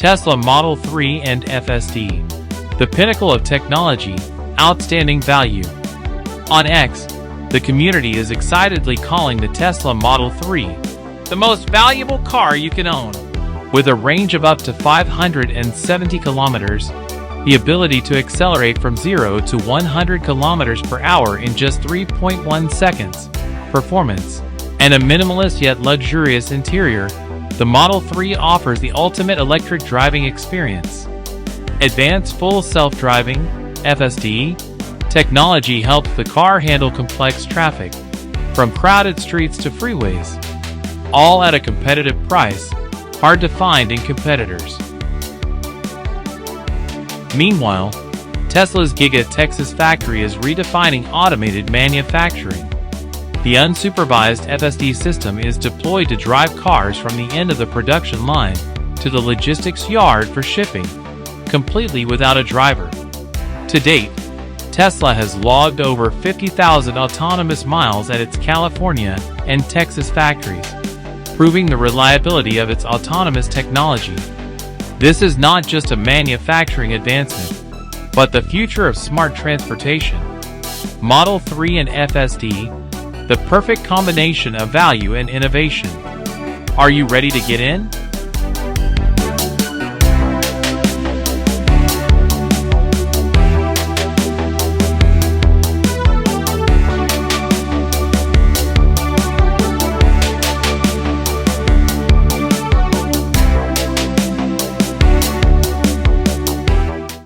Tesla Model 3 and FSD. The pinnacle of technology, outstanding value. On X, the community is excitedly calling the Tesla Model 3 the most valuable car you can own. With a range of up to 570 kilometers, the ability to accelerate from 0 to 100 kilometers per hour in just 3.1 seconds, performance, and a minimalist yet luxurious interior, the Model 3 offers the ultimate electric driving experience. Advanced Full Self-Driving (FSD) technology helps the car handle complex traffic, from crowded streets to freeways, all at a competitive price, hard to find in competitors. Meanwhile, Tesla's Giga Texas factory is redefining automated manufacturing. The unsupervised FSD system is deployed to drive cars from the end of the production line to the logistics yard for shipping, completely without a driver. To date, Tesla has logged over 50,000 autonomous miles at its California and Texas factories, proving the reliability of its autonomous technology. This is not just a manufacturing advancement, but the future of smart transportation. Model 3 and FSD, the perfect combination of value and innovation. Are you ready to get in?